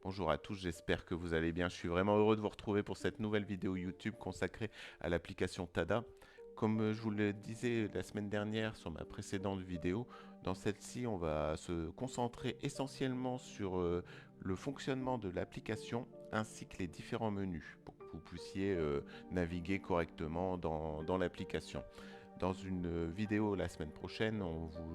Bonjour à tous, j'espère que vous allez bien. Je suis vraiment heureux de vous retrouver pour cette nouvelle vidéo YouTube consacrée à l'application Tada. Comme je vous le disais la semaine dernière sur ma précédente vidéo, dans celle-ci, on va se concentrer essentiellement sur le fonctionnement de l'application ainsi que les différents menus pour que vous puissiez naviguer correctement dans l'application. Dans une vidéo la semaine prochaine,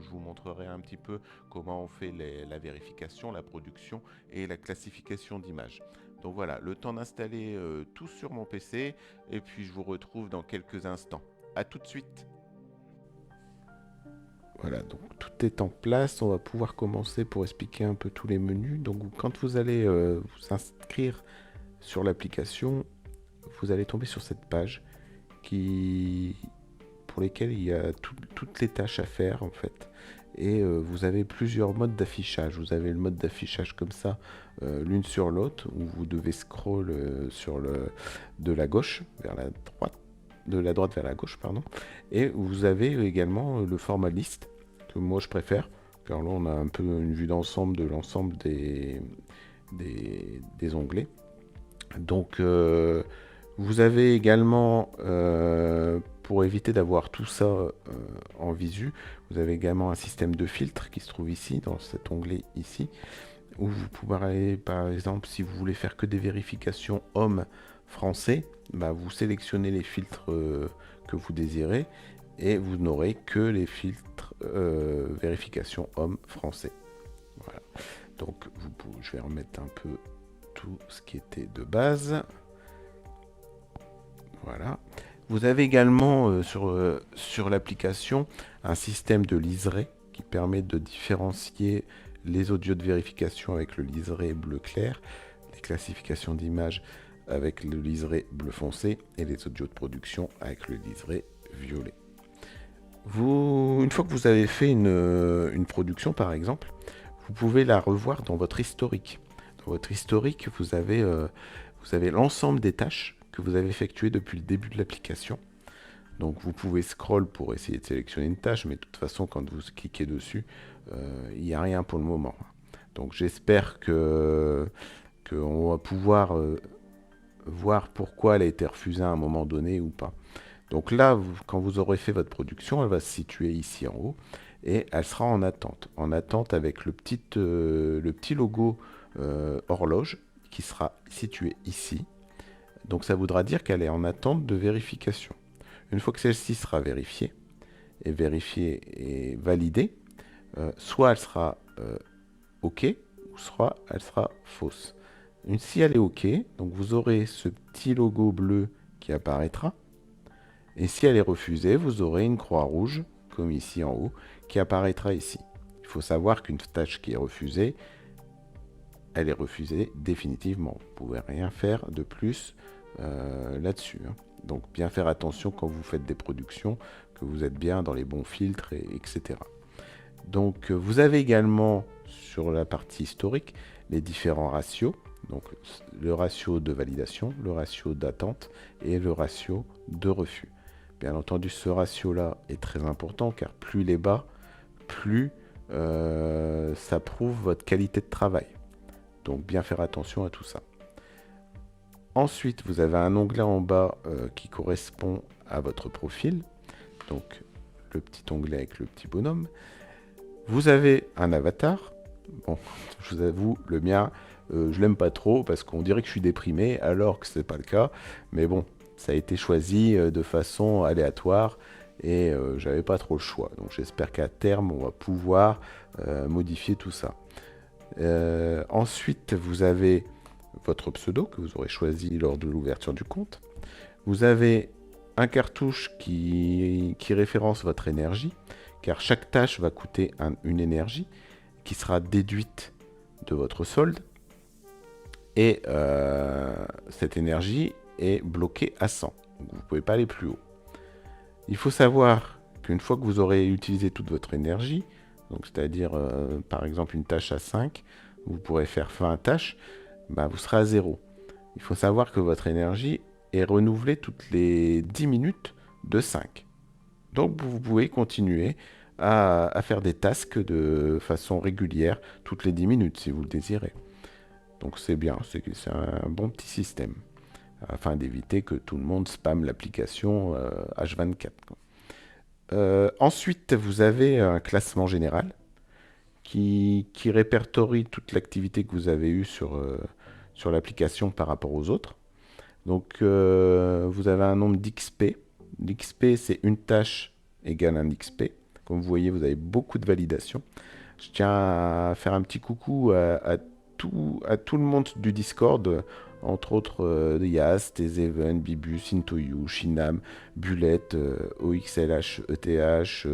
je vous montrerai un petit peu comment on fait la vérification, la production et la classification d'images. Donc voilà, le temps d'installer tout sur mon PC et puis je vous retrouve dans quelques instants. A tout de suite. Voilà, donc tout est en place. On va pouvoir commencer pour expliquer un peu tous les menus. Donc quand vous allez vous inscrire sur l'application, vous allez tomber sur cette page qui, pour lesquelles il y a toutes les tâches à faire en fait. Et vous avez plusieurs modes d'affichage. Vous avez le mode d'affichage comme ça, l'une sur l'autre, où vous devez scroll de la gauche vers la droite, de la droite vers la gauche, pardon. Et vous avez également le format liste, que moi je préfère, car là on a un peu une vue d'ensemble de l'ensemble des onglets. Donc vous avez également, pour éviter d'avoir tout ça en visu, vous avez également un système de filtre qui se trouve ici, dans cet onglet ici, où vous pouvez aller, par exemple, si vous voulez faire que des vérifications hommes français, bah, vous sélectionnez les filtres que vous désirez et vous n'aurez que les filtres vérification hommes français. Voilà. Donc je vais remettre un peu tout ce qui était de base. Voilà. Vous avez également sur l'application un système de liseré qui permet de différencier les audios de vérification avec le liseré bleu clair, les classifications d'images avec le liseré bleu foncé et les audios de production avec le liseré violet. Une fois que vous avez fait une production par exemple, vous pouvez la revoir dans votre historique. Dans votre historique, vous avez l'ensemble des tâches que vous avez effectuées depuis le début de l'application. Donc vous pouvez scroll pour essayer de sélectionner une tâche, mais de toute façon quand vous cliquez dessus, il n'y a rien pour le moment. Donc j'espère qu'on va pouvoir voir pourquoi elle a été refusée à un moment donné ou pas. Donc là, quand vous aurez fait votre production, elle va se situer ici en haut et elle sera en attente avec le petit logo horloge qui sera situé ici. Donc ça voudra dire qu'elle est en attente de vérification. Une fois que celle-ci sera vérifiée et validée, soit elle sera OK, ou soit elle sera fausse. Si elle est OK, donc vous aurez ce petit logo bleu qui apparaîtra. Et si elle est refusée, vous aurez une croix rouge, comme ici en haut, qui apparaîtra ici. Il faut savoir qu'une tâche qui est refusée, elle est refusée définitivement. Vous ne pouvez rien faire de plus là-dessus. Donc bien faire attention quand vous faites des productions, que vous êtes bien dans les bons filtres, etc. Donc vous avez également sur la partie historique les différents ratios. Donc le ratio de validation, le ratio d'attente et le ratio de refus. Bien entendu, ce ratio-là est très important car plus il est bas, plus ça prouve votre qualité de travail. Donc bien faire attention à tout ça. Ensuite, vous avez un onglet en bas qui correspond à votre profil. Donc le petit onglet avec le petit bonhomme. Vous avez un avatar. Bon, je vous avoue, le mien, je l'aime pas trop parce qu'on dirait que je suis déprimé alors que ce n'est pas le cas. Mais bon, ça a été choisi de façon aléatoire et j'avais pas trop le choix. Donc j'espère qu'à terme, on va pouvoir modifier tout ça. Ensuite, vous avez votre pseudo que vous aurez choisi lors de l'ouverture du compte. Vous avez un cartouche qui référence votre énergie, car chaque tâche va coûter une énergie qui sera déduite de votre solde. Et cette énergie est bloquée à 100. Donc vous ne pouvez pas aller plus haut. Il faut savoir qu'une fois que vous aurez utilisé toute votre énergie, donc c'est-à-dire par exemple une tâche à 5, vous pourrez faire 20 tâches, bah, vous serez à 0. Il faut savoir que votre énergie est renouvelée toutes les 10 minutes de 5. Donc vous pouvez continuer à faire des tasks de façon régulière toutes les 10 minutes si vous le désirez. Donc c'est bien, c'est un bon petit système, afin d'éviter que tout le monde spamme l'application H24, quoi. Ensuite, vous avez un classement général qui répertorie toute l'activité que vous avez eue sur l'application par rapport aux autres. Donc, vous avez un nombre d'XP. L'XP, c'est une tâche égale un XP. Comme vous voyez, vous avez beaucoup de validations. Je tiens à faire un petit coucou à tout le monde du Discord, entre autres Yas, Tezeven, Bibus, Intoyu, Shinam, Bullet, OXLH, ETH,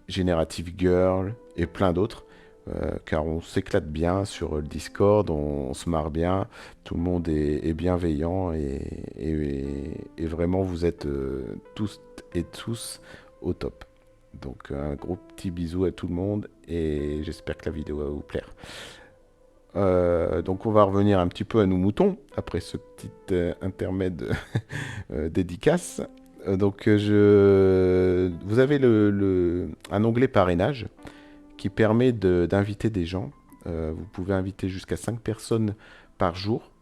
Generative Girl et plein d'autres. Car on s'éclate bien sur le Discord, on se marre bien, tout le monde est bienveillant et vraiment vous êtes tous et tous au top. Donc un gros petit bisou à tout le monde et j'espère que la vidéo va vous plaire. Donc on va revenir un petit peu à nos moutons après ce petit intermède dédicace. Vous avez un onglet parrainage qui permet d'inviter des gens. Vous pouvez inviter jusqu'à 5 personnes par jour.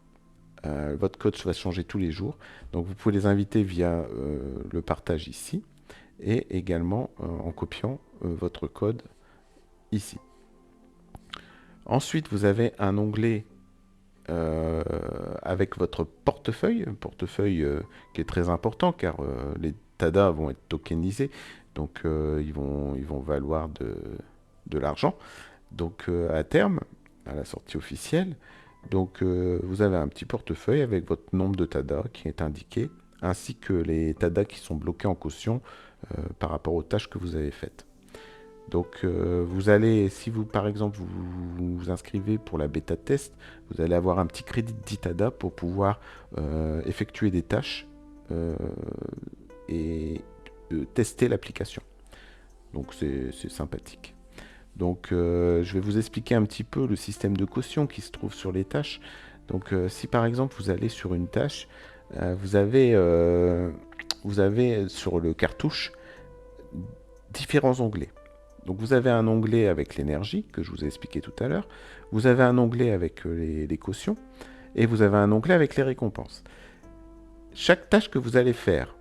Votre coach va changer tous les jours. Donc vous pouvez les inviter via le partage ici et également en copiant votre code ici. Ensuite, vous avez un onglet avec votre portefeuille, qui est très important car les TADA vont être tokenisés, donc ils vont valoir de l'argent. Donc à terme, à la sortie officielle, donc vous avez un petit portefeuille avec votre nombre de TADA qui est indiqué, ainsi que les TADA qui sont bloqués en caution par rapport aux tâches que vous avez faites. Donc vous allez, si vous par exemple vous inscrivez pour la bêta test, vous allez avoir un petit crédit de 10 TADA pour pouvoir effectuer des tâches et tester l'application. Donc c'est sympathique. Donc je vais vous expliquer un petit peu le système de caution qui se trouve sur les tâches. Donc si par exemple vous allez sur une tâche, vous avez sur le cartouche différents onglets. Donc vous avez un onglet avec l'énergie, que je vous ai expliqué tout à l'heure. Vous avez un onglet avec les cautions. Et vous avez un onglet avec les récompenses. Chaque tâche que vous allez faire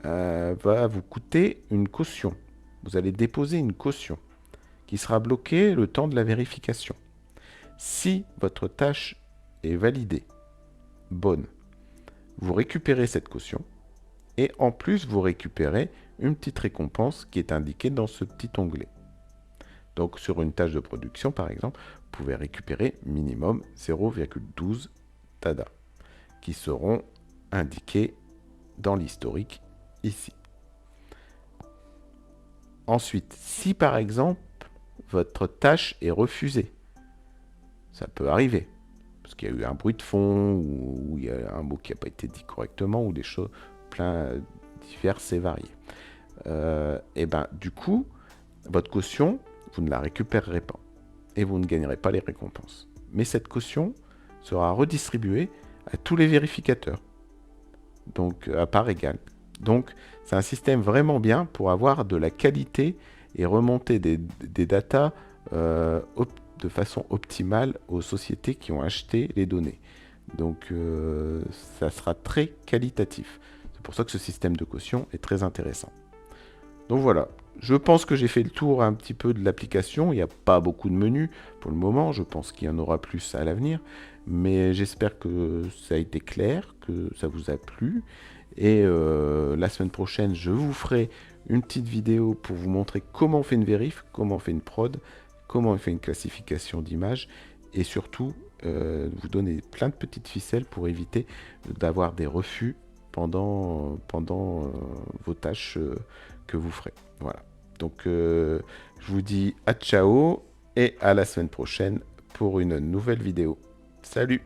va vous coûter une caution. Vous allez déposer une caution qui sera bloquée le temps de la vérification. Si votre tâche est validée, bonne, vous récupérez cette caution. Et en plus, vous récupérez une petite récompense qui est indiquée dans ce petit onglet. Donc sur une tâche de production, par exemple, vous pouvez récupérer minimum 0,12 TADA qui seront indiqués dans l'historique ici. Ensuite, si par exemple, votre tâche est refusée, ça peut arriver, parce qu'il y a eu un bruit de fond, ou il y a un mot qui n'a pas été dit correctement, ou des choses plein diverses et variées. Et ben du coup, votre caution, vous ne la récupérerez pas et vous ne gagnerez pas les récompenses. Mais cette caution sera redistribuée à tous les vérificateurs, donc à part égale. Donc c'est un système vraiment bien pour avoir de la qualité et remonter des datas de façon optimale aux sociétés qui ont acheté les données. Donc ça sera très qualitatif. C'est pour ça que ce système de caution est très intéressant. Donc voilà, je pense que j'ai fait le tour un petit peu de l'application. Il n'y a pas beaucoup de menus pour le moment, je pense qu'il y en aura plus à l'avenir. Mais j'espère que ça a été clair, que ça vous a plu. Et la semaine prochaine, je vous ferai une petite vidéo pour vous montrer comment on fait une vérif, comment on fait une prod, comment on fait une classification d'images. Et surtout, vous donner plein de petites ficelles pour éviter d'avoir des refus pendant vos tâches que vous ferez. Voilà. Donc, je vous dis à ciao et à la semaine prochaine pour une nouvelle vidéo. Salut!